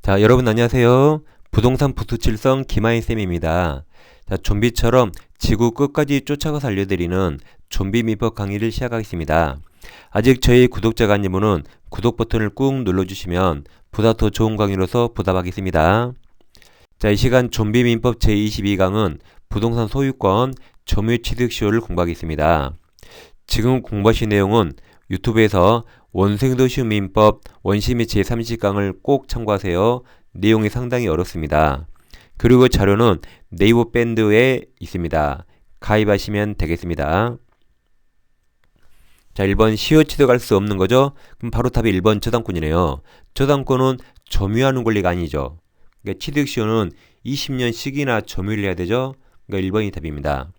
자, 여러분 안녕하세요. 부동산 부수칠성 김하인쌤입니다. 자, 좀비처럼 지구 끝까지 쫓아가서 알려드리는 좀비 민법 강의를 시작하겠습니다. 아직 저희 구독자가 아닌 분은 구독 버튼을 꾹 눌러주시면 보다 더 좋은 강의로서 보답하겠습니다. 자, 이 시간 좀비 민법 제22강은 부동산 소유권 점유 취득 시효를 공부하겠습니다. 지금 공부하신 내용은 유튜브에서 원생도시 민법 원심의 제30강을 꼭 참고하세요. 내용이 상당히 어렵습니다. 그리고 자료는 네이버 밴드에 있습니다. 가입하시면 되겠습니다. 자, 1번 시효 취득할 수 없는 거죠? 그럼 바로 답이 1번 저당권이네요. 저당권은 점유하는 권리가 아니죠. 그러니까 취득 시효는 20년씩이나 점유를 해야 되죠? 그러니까 1번이 답입니다.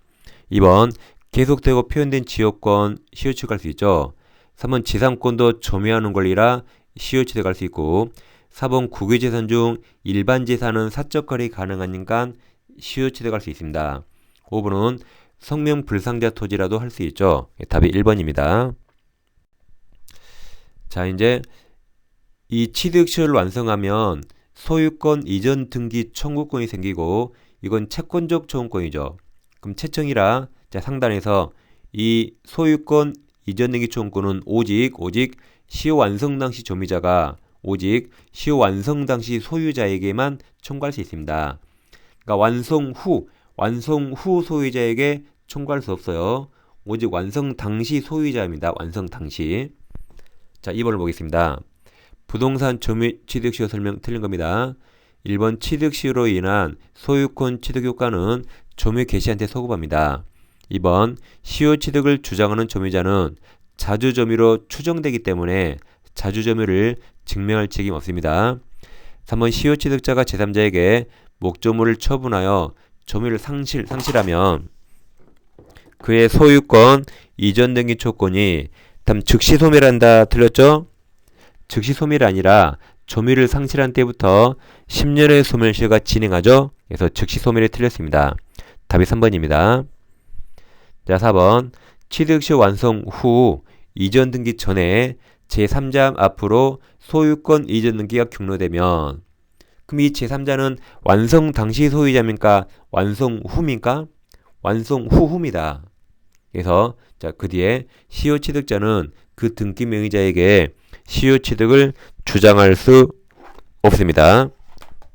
2번 계속되고 표현된 지역권 시효 취득할 수 있죠. 3번 지상권도 점유하는 권리라 시효 취득할 수 있고 4번 국유재산 중 일반 재산은 사적 거래 가능하니까 시효 취득할 수 있습니다. 5번은 성명 불상자 토지라도 할 수 있죠. 답이 1번입니다. 자, 이제 이 취득 시효를 완성하면 소유권 이전 등기 청구권이 생기고 이건 채권적 청구권이죠. 그럼 채청이라 자, 상단에서 이 소유권 이전 등기 청구권은 오직 시효 완성 당시 점유자가 오직 시효 완성 당시 소유자에게만 청구할 수 있습니다. 그러니까 완성 후 소유자에게 청구할 수 없어요. 오직 완성 당시 소유자입니다. 완성 당시. 자, 2번을 보겠습니다. 부동산 점유 취득 시효 설명 틀린 겁니다. 1번 취득 시효로 인한 소유권 취득 효과는 점유 개시한테 소급합니다. 2번 시효 취득을 주장하는 점유자는 자주점유로 추정되기 때문에 자주점유를 증명할 책임 없습니다. 3번 시효 취득자가 제3자에게 목조물을 처분하여 점유를 상실하면 그의 소유권 이전 등기 초건이 즉시 소멸한다. 틀렸죠? 즉시 소멸이 아니라 점유를 상실한 때부터 10년의 소멸시효가 진행하죠. 그래서 즉시 소멸이 틀렸습니다. 답이 3번입니다. 자, 4번 취득시효 완성 후 이전 등기 전에 제3자 앞으로 소유권 이전 등기가 경로되면 그럼 이 제3자는 완성 당시 소유자입니까? 완성 후입니까? 완성 후입니다. 그래서 자, 그 뒤에 시효 취득자는 그 등기 명의자에게 시효 취득을 주장할 수 없습니다.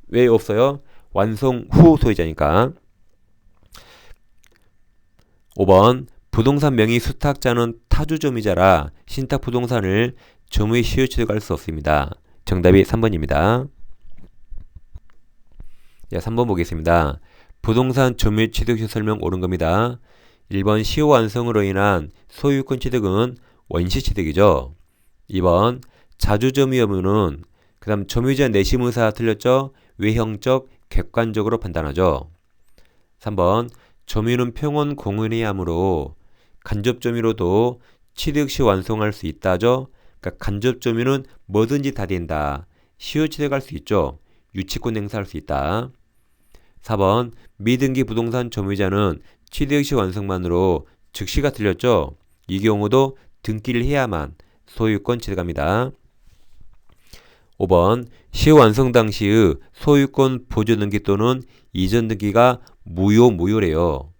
왜 없어요? 완성 후 소유자니까. 5번 부동산 명의 수탁자는 타주점유자라 신탁 부동산을 점유의 시효 취득할 수 없습니다. 정답이 3번입니다. 자, 3번 보겠습니다. 부동산 점유 취득 시효 설명 옳은 겁니다. 1번 시효 완성으로 인한 소유권 취득은 원시 취득이죠. 2번 자주점유 여부는 그 다음 점유자 내심 의사 틀렸죠? 외형적 객관적으로 판단하죠. 3번 점유는 평원 공헌해야 하므로 간접 점유로도 취득 시 완성할 수 있다죠. 그러니까 간접 점유는 뭐든지 다 된다. 시효 취득할 수 있죠. 유치권 행사할 수 있다. 4번 미등기 부동산 점유자는 취득 시 완성만으로 즉시가 틀렸죠. 이 경우도 등기를 해야만 소유권 취득합니다. 5번 시효 완성 당시의 소유권 보조 등기 또는 이전 등기가 무효래요.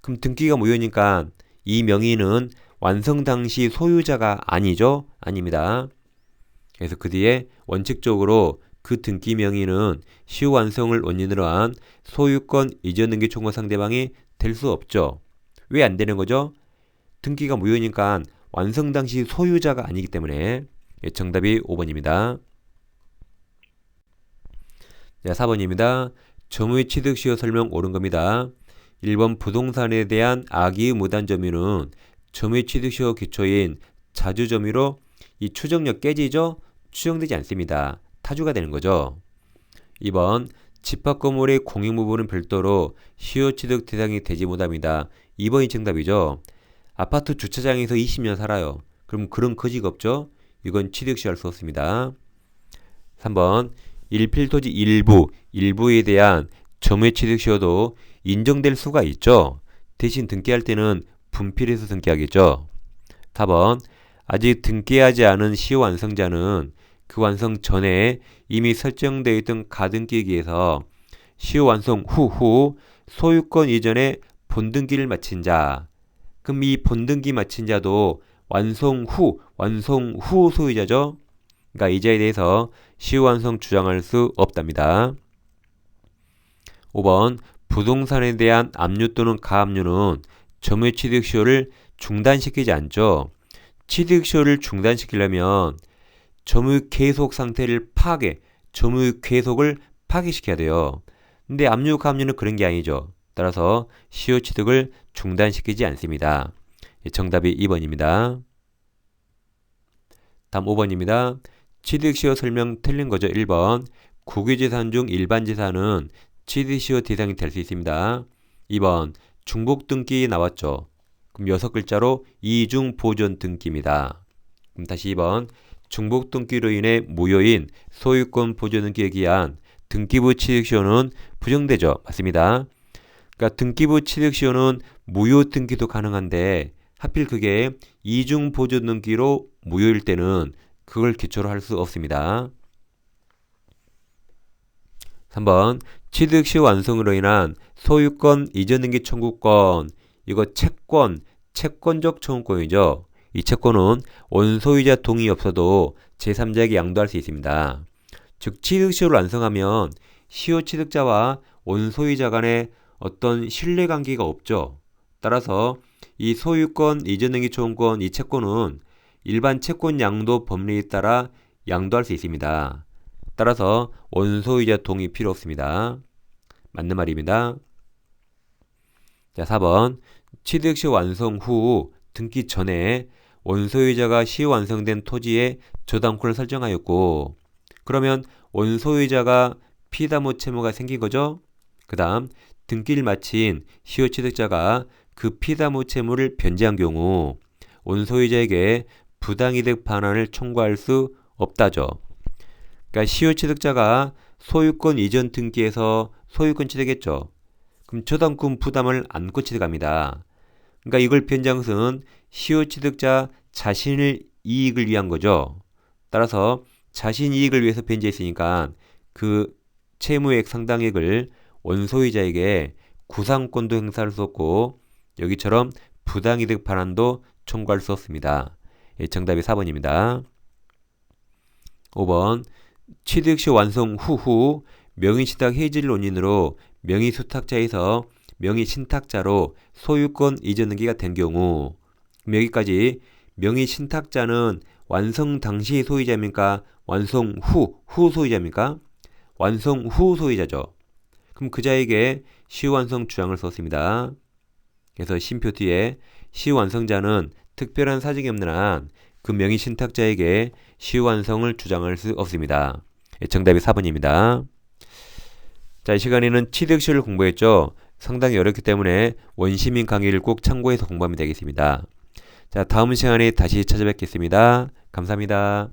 그럼 등기가 무효니까 이 명의는 완성 당시 소유자가 아니죠? 아닙니다. 그래서 그 뒤에 원칙적으로 그 등기 명의는 시효 완성을 원인으로 한 소유권 이전 등기 청구 상대방이 될 수 없죠. 왜 안 되는 거죠? 등기가 무효니까 완성 당시 소유자가 아니기 때문에 정답이 5번입니다. 자, 4번입니다. 점유의 취득 시효 설명 옳은 겁니다. 1번 부동산에 대한 악의의 무단 점유는 점유의 취득 시효 기초인 자주 점유로 이 추정력 깨지죠? 추정되지 않습니다. 타주가 되는 거죠. 2번 집합 건물의 공용 부분은 별도로 시효 취득 대상이 되지 못합니다. 2번이 정답이죠. 아파트 주차장에서 20년 살아요. 그럼 그런 거지가 없죠? 이건 취득 시효할 수 없습니다. 3번 일필토지 일부에 대한 점유의 취득 시효도 인정될 수가 있죠. 대신 등기할 때는 분필해서 등기하겠죠. 4번 아직 등기하지 않은 시효 완성자는 그 완성 전에 이미 설정되어 있던 가등기기에서 시효 완성 후 소유권 이전에 본등기를 마친 자. 그럼 이 본등기 마친 자도 완성 후 소유자죠. 그러니까 이 자에 대해서 시효 완성 주장할 수 없답니다. 5번 부동산에 대한 압류 또는 가압류는 점유의 취득 시효를 중단시키지 않죠. 취득 시효를 중단시키려면 점유 계속 상태를 점유 계속을 파괴시켜야 돼요. 근데 압류 가압류는 그런 게 아니죠. 따라서 시효 취득을 중단시키지 않습니다. 정답이 2번입니다. 다음 5번입니다. 취득시효 설명 틀린 거죠. 1번 국유재산 중 일반재산은 취득시효 대상이 될 수 있습니다. 2번 중복등기 나왔죠. 그럼 6글자로 이중보존등기입니다. 그럼 다시 2번 중복등기로 인해 무효인 소유권 보존등기에 기한 등기부 취득시효는 부정되죠. 맞습니다. 그러니까 등기부 취득시효는 무효 등기도 가능한데 하필 그게 이중보존등기로 무효일 때는 그걸 기초로 할 수 없습니다. 3번 취득시효 완성으로 인한 소유권 이전등기 청구권. 이거 채권적 청구권이죠. 이 채권은 원소유자 동의 없어도 제3자에게 양도할 수 있습니다. 즉 취득시효를 완성하면 시효 취득자와 원소유자 간에 어떤 신뢰관계가 없죠. 따라서 이 소유권 이전등기 청구권 이 채권은 일반 채권 양도 법리에 따라 양도할 수 있습니다. 따라서 원소유자 동의 필요 없습니다. 맞는 말입니다. 자, 4번 취득시효 완성 후 등기 전에 원소유자가 시효 완성된 토지에 저당권을 설정하였고 그러면 원소유자가 피담보 채무가 생긴 거죠. 그 다음 등기를 마친 시효 취득자가 그 피담보 채무를 변제한 경우 원소유자에게 부당이득 반환을 청구할 수 없다죠. 그러니까 시효 취득자가 소유권 이전 등기에서 소유권 취득했죠. 그럼 저당권 부담을 안고 취득합니다. 그러니까 이걸 변제한 것은 시효 취득자 자신의 이익을 위한 거죠. 따라서 자신 이익을 위해서 변제했으니까 그 채무액 상당액을 원소유자에게 구상권도 행사할 수 없고 여기처럼 부당이득 반환도 청구할 수 없습니다. 정답이 4번입니다. 5번 취득시효 완성 후 명의신탁 해지를 원인으로 명의수탁자에서 명의신탁자로 소유권 이전 등기가 된 경우 여기까지 명의신탁자는 완성 당시 소유자입니까? 완성 후 소유자입니까? 완성 후 소유자죠. 그럼 그자에게 시효완성 주장을 썼습니다. 그래서 심표 뒤에 시효완성자는 특별한 사정이 없는 한 그 명의신탁자에게 시효완성을 주장할 수 없습니다. 정답이 4번입니다. 자, 이 시간에는 취득시효를 공부했죠. 상당히 어렵기 때문에 원시민 강의를 꼭 참고해서 공부하면 되겠습니다. 자, 다음 시간에 다시 찾아뵙겠습니다. 감사합니다.